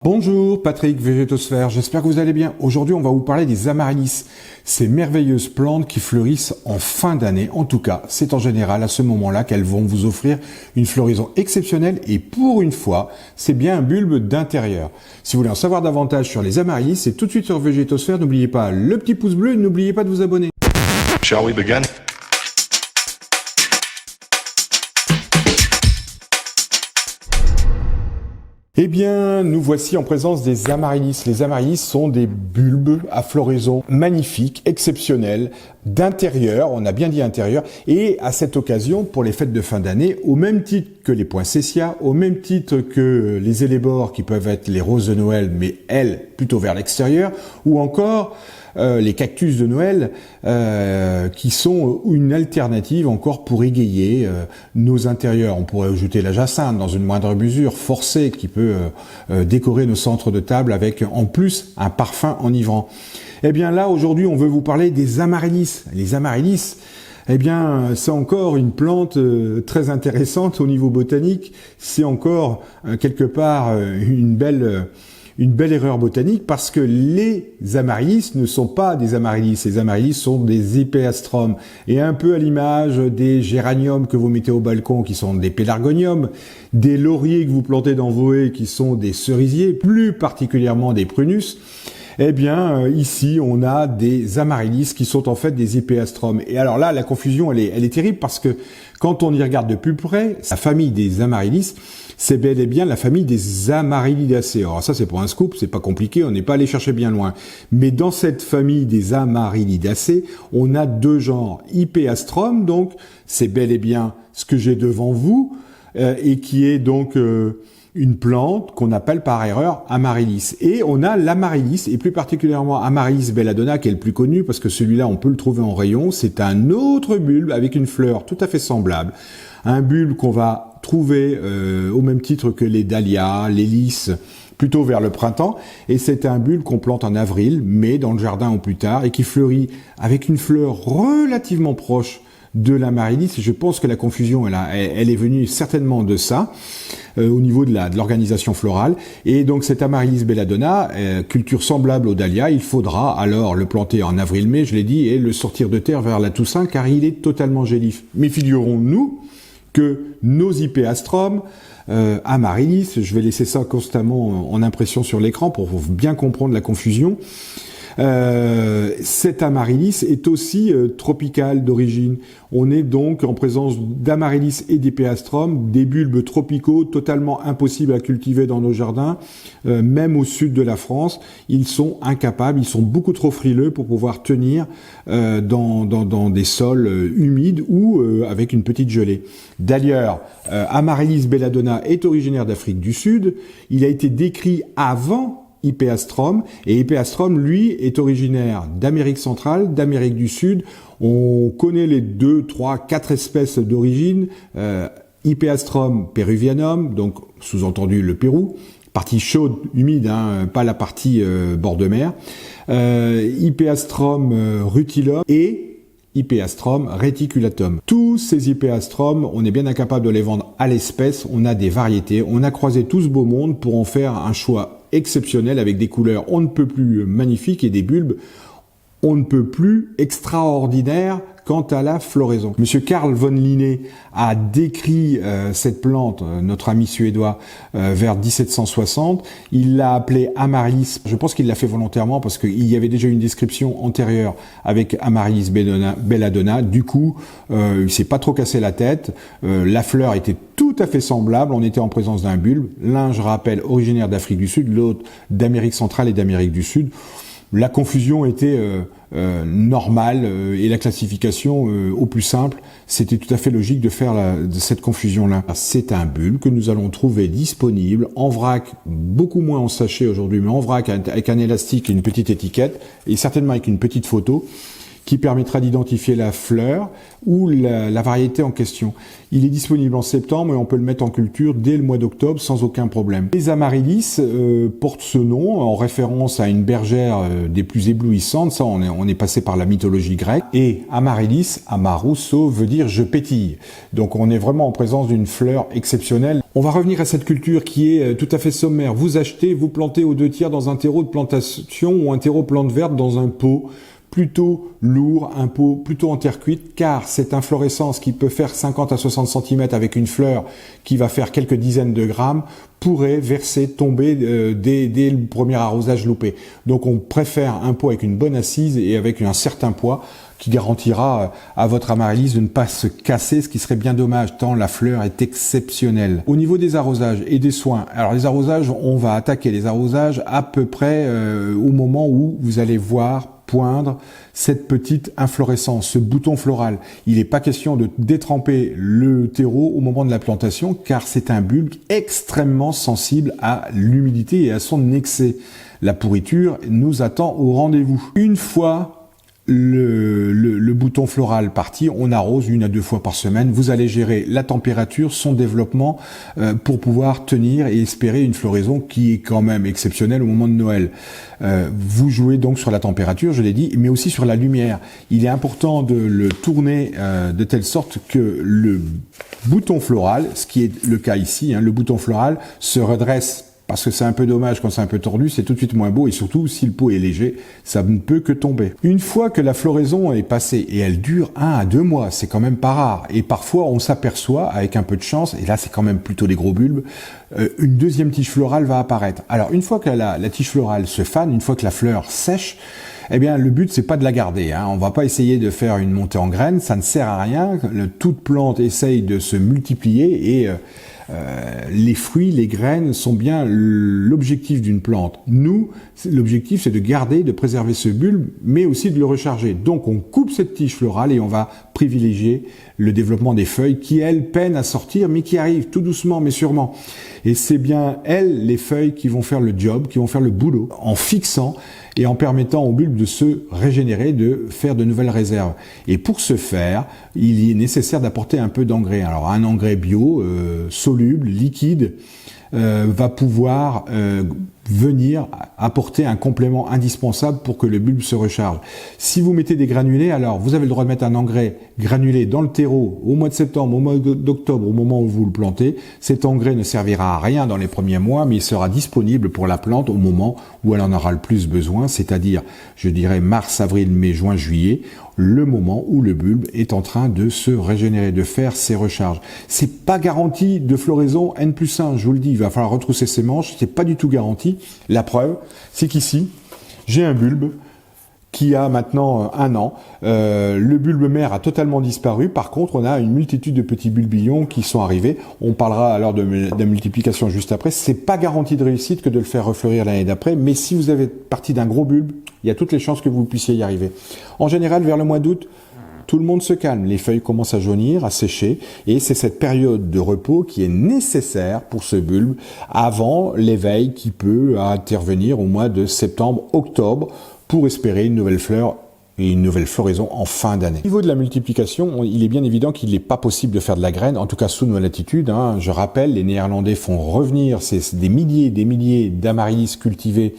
Bonjour, Patrick Végétosphère, j'espère que vous allez bien. Aujourd'hui, on va vous parler des amaryllis, ces merveilleuses plantes qui fleurissent en fin d'année. En tout cas, c'est en général à ce moment-là qu'elles vont vous offrir une floraison exceptionnelle et pour une fois, c'est bien un bulbe d'intérieur. Si vous voulez en savoir davantage sur les amaryllis, c'est tout de suite sur Végétosphère. N'oubliez pas le petit pouce bleu et n'oubliez pas de vous abonner. Shall we begin? Eh bien, nous voici en présence des amaryllis. Les amaryllis sont des bulbes à floraison magnifiques, exceptionnels, d'intérieur, on a bien dit intérieur, et à cette occasion, pour les fêtes de fin d'année, au même titre que les poinsettias, au même titre que les hellebores qui peuvent être les roses de Noël, mais elles, plutôt vers l'extérieur, ou encore les cactus de Noël qui sont une alternative encore pour égayer nos intérieurs. On pourrait ajouter la jacinthe dans une moindre mesure, forcée, qui peut décorer nos centres de table avec en plus un parfum enivrant. Eh bien là, aujourd'hui, on veut vous parler des amaryllis. Les amaryllis, eh bien, c'est encore une plante très intéressante au niveau botanique. C'est encore quelque part une belle erreur botanique parce que les amaryllis ne sont pas des amaryllis. Les amaryllis sont des hypeastromes. Et un peu à l'image des géraniums que vous mettez au balcon qui sont des pélargoniums, des lauriers que vous plantez dans vos haies qui sont des cerisiers, plus particulièrement des prunus, eh bien, ici, on a des amaryllis qui sont en fait des hypeastromes. Et alors là, la confusion, elle est terrible parce que quand on y regarde de plus près, la famille des amaryllis, c'est bel et bien la famille des Amaryllidaceae. Alors ça, c'est pour un scoop, c'est pas compliqué, on n'est pas allé chercher bien loin. Mais dans cette famille des Amaryllidaceae, on a deux genres. Hypeastrum, donc, c'est bel et bien ce que j'ai devant vous, et qui est donc une plante qu'on appelle par erreur amaryllis. Et on a l'amaryllis, et plus particulièrement Amaryllis belladonna, qui est le plus connu, parce que celui-là, on peut le trouver en rayon. C'est un autre bulbe avec une fleur tout à fait semblable. Un bulbe qu'on va trouver au même titre que les dahlias, les lys, plutôt vers le printemps. Et c'est un bulbe qu'on plante en avril, mai, dans le jardin ou plus tard, et qui fleurit avec une fleur relativement proche de l'amaryllis. Je pense que la confusion, elle est venue certainement de ça, au niveau de l'organisation florale. Et donc cet Amaryllis belladonna, culture semblable au dahlia, il faudra alors le planter en avril-mai, je l'ai dit, et le sortir de terre vers la Toussaint, car il est totalement gélif. Mais figurons-nous que nos hypeastromes, amaryllis, je vais laisser ça constamment en impression sur l'écran pour bien comprendre la confusion, cet amaryllis est aussi tropical d'origine. On est donc en présence d'amaryllis et d'hypeastromes, des bulbes tropicaux totalement impossibles à cultiver dans nos jardins, même au sud de la France. Ils sont incapables, ils sont beaucoup trop frileux pour pouvoir tenir dans des sols humides ou avec une petite gelée. D'ailleurs, Amaryllis belladonna est originaire d'Afrique du Sud. Il a été décrit avant Hypeastrum, et Hypeastrum, lui, est originaire d'Amérique centrale, d'Amérique du Sud. On connaît les 2, 3, 4 espèces d'origine. Hypeastrum peruvianum, donc sous-entendu le Pérou, partie chaude, humide, hein, pas la partie bord de mer. Hypeastrum rutilum et Hypeastrum reticulatum. Tous ces hypeastromes, on est bien incapable de les vendre à l'espèce. On a des variétés. On a croisé tout ce beau monde pour en faire un choix exceptionnel avec des couleurs on ne peut plus magnifiques et des bulbes on ne peut plus extraordinaires quant à la floraison. Monsieur Carl von Linné a décrit cette plante, notre ami suédois, vers 1760. Il l'a appelée Amaryllis. Je pense qu'il l'a fait volontairement parce qu'il y avait déjà une description antérieure avec Amaryllis belladonna. Du coup, il s'est pas trop cassé la tête. La fleur était tout à fait semblable. On était en présence d'un bulbe. L'un, je rappelle, originaire d'Afrique du Sud, l'autre d'Amérique centrale et d'Amérique du Sud. La confusion était normale et la classification au plus simple, c'était tout à fait logique de faire de cette confusion-là. C'est un bulbe que nous allons trouver disponible en vrac, beaucoup moins en sachet aujourd'hui, mais en vrac avec un élastique et une petite étiquette, et certainement avec une petite photo, qui permettra d'identifier la fleur ou la variété en question. Il est disponible en septembre et on peut le mettre en culture dès le mois d'octobre sans aucun problème. Les amaryllis portent ce nom en référence à une bergère des plus éblouissantes. Ça, on est passé par la mythologie grecque. Et amaryllis, amarousso, veut dire je pétille. Donc on est vraiment en présence d'une fleur exceptionnelle. On va revenir à cette culture qui est tout à fait sommaire. Vous achetez, vous plantez aux 2/3 dans un terreau de plantation ou un terreau plante verte dans un pot plutôt lourd, un pot plutôt en terre cuite, car cette inflorescence qui peut faire 50 à 60 cm avec une fleur qui va faire quelques dizaines de grammes pourrait verser, tomber dès le premier arrosage loupé. Donc on préfère un pot avec une bonne assise et avec un certain poids qui garantira à votre amaryllis de ne pas se casser, ce qui serait bien dommage tant la fleur est exceptionnelle. Au niveau des arrosages et des soins, alors les arrosages, on va attaquer les arrosages à peu près au moment où vous allez voir poindre cette petite inflorescence, ce bouton floral. Il n'est pas question de détremper le terreau au moment de la plantation car c'est un bulbe extrêmement sensible à l'humidité et à son excès. La pourriture nous attend au rendez-vous. Une fois le bouton floral parti, on arrose 1 à 2 fois par semaine. Vous allez gérer la température, son développement pour pouvoir tenir et espérer une floraison qui est quand même exceptionnelle au moment de Noël. Vous jouez donc sur la température, je l'ai dit, mais aussi sur la lumière. Il est important de le tourner de telle sorte que le bouton floral, ce qui est le cas ici, le bouton floral se redresse. Parce que c'est un peu dommage quand c'est un peu tordu, c'est tout de suite moins beau et surtout si le pot est léger, ça ne peut que tomber. Une fois que la floraison est passée et elle dure 1 à 2 mois, c'est quand même pas rare. Et parfois on s'aperçoit avec un peu de chance, et là c'est quand même plutôt des gros bulbes, une deuxième tige florale va apparaître. Alors une fois que la tige florale se fane, une fois que la fleur sèche, eh bien, le but, c'est pas de la garder. On va pas essayer de faire une montée en graines, ça ne sert à rien. Toute plante essaye de se multiplier et les fruits, les graines sont bien l'objectif d'une plante. Nous, l'objectif, c'est de garder, de préserver ce bulbe, mais aussi de le recharger. Donc, on coupe cette tige florale et on va privilégier le développement des feuilles qui, elles, peinent à sortir, mais qui arrivent tout doucement, mais sûrement. Et c'est bien, elles, les feuilles, qui vont faire le job, qui vont faire le boulot, en fixant et en permettant au bulbe de se régénérer, de faire de nouvelles réserves. Et pour ce faire, il est nécessaire d'apporter un peu d'engrais. Alors un engrais bio, soluble, liquide, va pouvoir venir apporter un complément indispensable pour que le bulbe se recharge. Si vous mettez des granulés, alors vous avez le droit de mettre un engrais granulé dans le terreau au mois de septembre, au mois d'octobre, au moment où vous le plantez. Cet engrais ne servira à rien dans les premiers mois, mais il sera disponible pour la plante au moment où elle en aura le plus besoin, c'est-à-dire, je dirais, mars, avril, mai, juin, juillet, le moment où le bulbe est en train de se régénérer, de faire ses recharges. C'est pas garanti de floraison N+1, je vous le dis, il va falloir retrousser ses manches, c'est pas du tout garanti. La preuve, c'est qu'ici, j'ai un bulbe qui a maintenant 1 an. Le bulbe mère a totalement disparu. Par contre, on a une multitude de petits bulbillons qui sont arrivés. On parlera alors de la multiplication juste après. C'est pas garanti de réussite que de le faire refleurir l'année d'après, mais si vous avez parti d'un gros bulbe, il y a toutes les chances que vous puissiez y arriver. En général, vers le mois d'août, tout le monde se calme, les feuilles commencent à jaunir, à sécher, et c'est cette période de repos qui est nécessaire pour ce bulbe avant l'éveil qui peut intervenir au mois de septembre-octobre pour espérer une nouvelle fleur et une nouvelle floraison en fin d'année. Au niveau de la multiplication, il est bien évident qu'il n'est pas possible de faire de la graine, en tout cas sous nos latitudes. Je rappelle, les Néerlandais font revenir des milliers d'amaryllis cultivés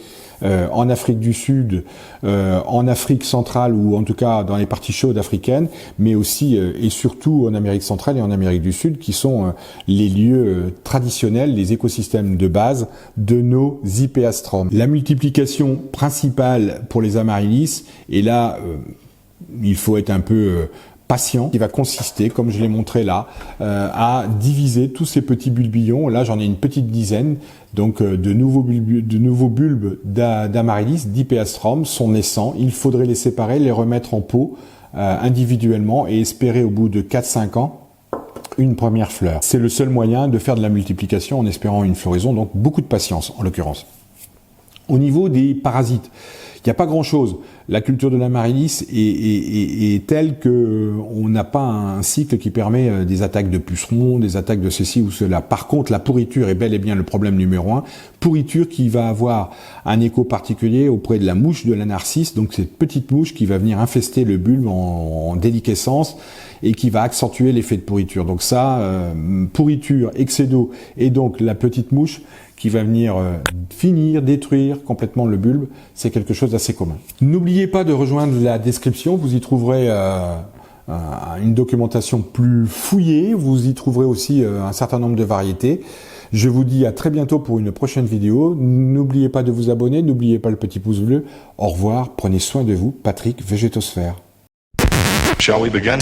en Afrique du Sud, en Afrique centrale ou en tout cas dans les parties chaudes africaines, mais aussi et surtout en Amérique centrale et en Amérique du Sud, qui sont les lieux traditionnels, les écosystèmes de base de nos Zypeastrum. La multiplication principale pour les amaryllis, et là il faut être un peu patient, qui va consister, comme je l'ai montré là, à diviser tous ces petits bulbillons. Là, j'en ai une petite dizaine. Donc, de nouveaux bulbes d'amaryllis, d'Hypeastrum sont naissants. Il faudrait les séparer, les remettre en pot individuellement et espérer au bout de 4-5 ans une première fleur. C'est le seul moyen de faire de la multiplication en espérant une floraison, donc beaucoup de patience en l'occurrence. Au niveau des parasites, Il n'y a pas grand-chose. La culture de l'amaryllis est telle que on n'a pas un cycle qui permet des attaques de pucerons, des attaques de ceci ou cela. Par contre, la pourriture est bel et bien le problème numéro 1. Pourriture qui va avoir un écho particulier auprès de la mouche de la narcisse, donc cette petite mouche qui va venir infester le bulbe en déliquescence et qui va accentuer l'effet de pourriture. Donc ça, pourriture, excès d'eau et donc la petite mouche qui va venir finir, détruire complètement le bulbe, c'est quelque chose d'assez commun. N'oubliez pas de rejoindre la description, vous y trouverez une documentation plus fouillée, vous y trouverez aussi un certain nombre de variétés. Je vous dis à très bientôt pour une prochaine vidéo. N'oubliez pas de vous abonner, n'oubliez pas le petit pouce bleu. Au revoir, prenez soin de vous, Patrick Végétosphère. Shall we begin?